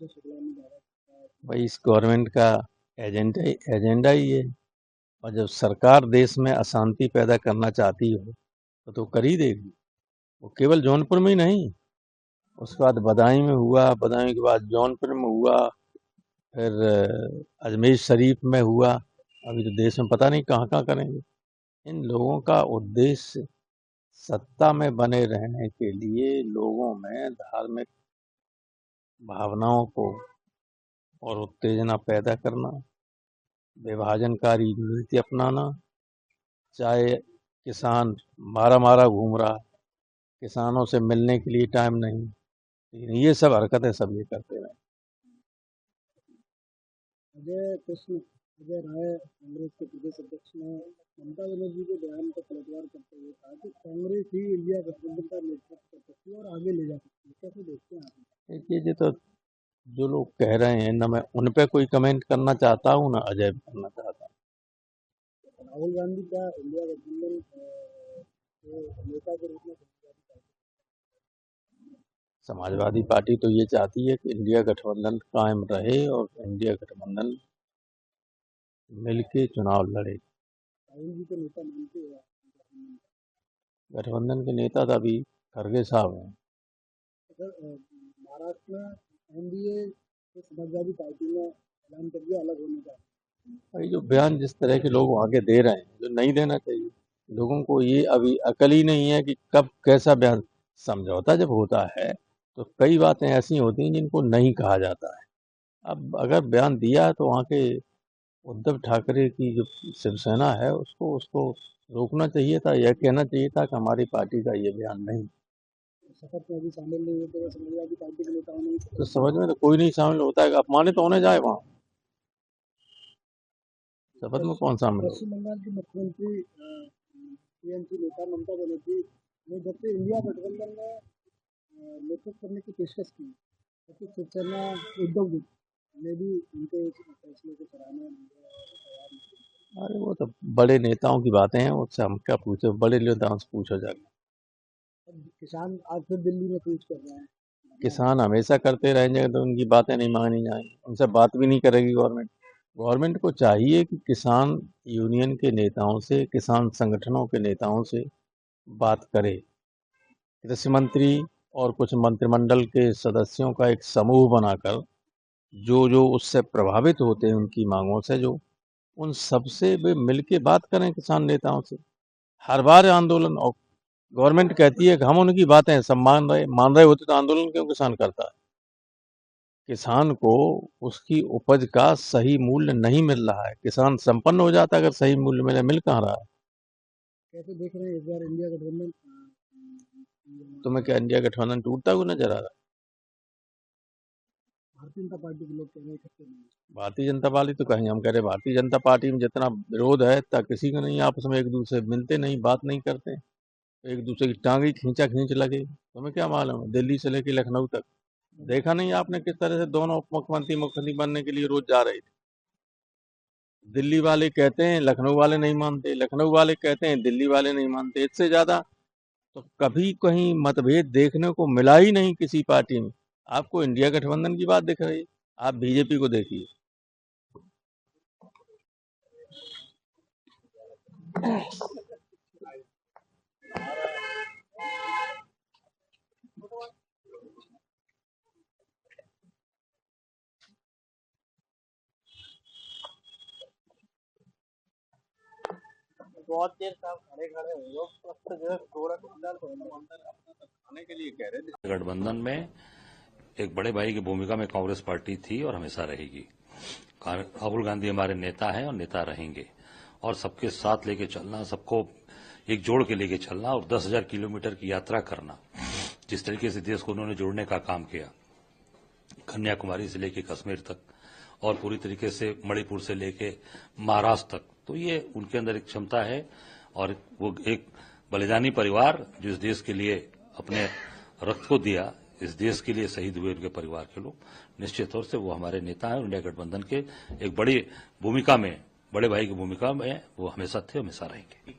भाई इस गवर्नमेंट का एजेंडा ही है। और जब सरकार देश में अशांति पैदा करना चाहती हो तो कर ही देगी। वो केवल जौनपुर में ही नहीं, उसके बाद बदायूं में हुआ, बदायूं के बाद जौनपुर में हुआ, फिर अजमेर शरीफ में हुआ, अभी तो देश में पता नहीं कहाँ कहाँ करेंगे। इन लोगों का उद्देश्य सत्ता में बने रहने के लिए लोगों में धार्मिक भावनाओं को और उत्तेजना पैदा करना, विभाजनकारी नीति अपनाना, चाहे किसान मारा मारा घूम रहा, किसानों से मिलने के लिए टाइम नहीं, लेकिन ये सब हरकतें सब ये करते रहे। अजय राय कांग्रेस के प्रदेश अध्यक्ष ने ममता बनर्जी के बयान को पलटवार करते हुए कहा कि कांग्रेस ही इंडिया गठबंधन का नेतृत्व कर सकती है और आगे ले जा सकती है। कैसे देखते हैं आप? देखिए, ये तो जो लोग कह रहे हैं ना, मैं उन पे कोई कमेंट करना चाहता हूँ ना अजय करना चाहता हूँ। राहुल गांधी का इंडिया गठबंधन नेता के रूप में समाजवादी पार्टी तो ये चाहती है कि इंडिया गठबंधन कायम रहे और इंडिया गठबंधन मिलके चुनाव लड़े। राहुल जी को नेता मानते हैं? गठबंधन के नेता तो अभी खड़गे साहब हैं। महाराष्ट्र में एनडीए समाजवादी पार्टी ने ऐलान कर दिया अलग होने का। भाई जो बयान जिस तरह के लोग आगे दे रहे हैं, जो नहीं देना चाहिए, लोगों को ये अभी अकल ही नहीं है कि कब कैसा बयान। समझौता जब होता है तो कई बातें ऐसी होती हैं जिनको नहीं कहा जाता है। अब अगर बयान दिया है तो वहाँ के उद्धव ठाकरे की जो शिवसेना है उसको रोकना चाहिए था, यह कहना चाहिए था कि हमारी पार्टी का ये बयान नहीं। शपथ में भी शामिल नहीं होते समाजवादी पार्टी के नेताओं ने। तो समझ में तो कोई नहीं शामिल होता है, अपमानित होने जाए वहाँ। शपथ में कौन शामिल हो? पश्चिम बंगाल की मुख्यमंत्री टीएमसी नेता ममता बनर्जी ने जब से इंडिया गठबंधन में नेतृत्व करने की पेशकश की, तो शिवसेना उद्धव ने भी उनके फैसले को सराहना। अरे वो तो बड़े नेताओं की बातें हैं, उससे हम क्या पूछे, बड़े नेताओं से पूछो जाके। किसान आज फिर दिल्ली में कूच कर रहे हैं। किसान हमेशा करते रहेंगे तो उनकी बातें नहीं मानी जाएंगी, उनसे बात भी नहीं करेगी गवर्नमेंट। गवर्नमेंट को चाहिए कि किसान यूनियन के नेताओं से, किसान संगठनों के नेताओं से बात करे। कृषि मंत्री और कुछ मंत्रिमंडल के सदस्यों का एक समूह बनाकर जो उससे प्रभावित होते हैं उनकी मांगों से, जो उन सबसे वे मिलके बात करें किसान नेताओं से। हर बार आंदोलन, और गवर्नमेंट कहती है कि हम उनकी बातें सब मान रहे होते तो आंदोलन क्यों किसान करता है? किसान को उसकी उपज का सही मूल्य नहीं मिल रहा है। किसान संपन्न हो जाता अगर सही मूल्य मिल कहाँ रहा है? कैसे देख रहे हैं इस बार इंडिया गठबंधन? तुम्हें क्या इंडिया गठबंधन टूटता हुआ नजर आ रहा है? भारतीय जनता पार्टी के लोग कह रहे हैं भारतीय जनता पार्टी तो कहीं, हम कह रहे भारतीय जनता पार्टी में जितना विरोध है इतना किसी का नहीं। आपस में एक दूसरे मिलते नहीं, बात नहीं करते, एक दूसरे की टांगी खींचा खींच लगे। तुम्हें क्या मालूम, दिल्ली से लेकर लखनऊ तक देखा नहीं आपने किस तरह से दोनों उप मुख्यमंत्री बनने के लिए रोज जा रहे थे? दिल्ली वाले कहते हैं लखनऊ वाले नहीं मानते, लखनऊ वाले कहते हैं दिल्ली वाले नहीं मानते। इससे ज्यादा तो कभी कहीं मतभेद देखने को मिला ही नहीं किसी पार्टी में। आपको इंडिया गठबंधन की बात दिख रही है, आप बीजेपी को देखिए। बहुत देर से खड़े खाने के लिए कह रहे थे। गठबंधन में एक बड़े भाई की भूमिका में कांग्रेस पार्टी थी और हमेशा रहेगी। राहुल गांधी हमारे नेता हैं और नेता रहेंगे, और सबके साथ लेके चलना, सबको एक जोड़ के लेके चलना और 10,000 किलोमीटर की यात्रा करना। जिस तरीके से देश को उन्होंने जोड़ने का काम किया, कन्याकुमारी से लेके कश्मीर तक और पूरी तरीके से मणिपुर से लेके महाराष्ट्र तक, तो ये उनके अंदर एक क्षमता है। और वो एक बलिदानी परिवार जो इस देश के लिए अपने रक्त को दिया, इस देश के लिए शहीद हुए उनके परिवार के लोग, निश्चित तौर से वो हमारे नेता हैं। इंडिया गठबंधन के एक बड़ी भूमिका में, बड़े भाई की भूमिका में वो हमेशा थे, हमेशा रहेंगे।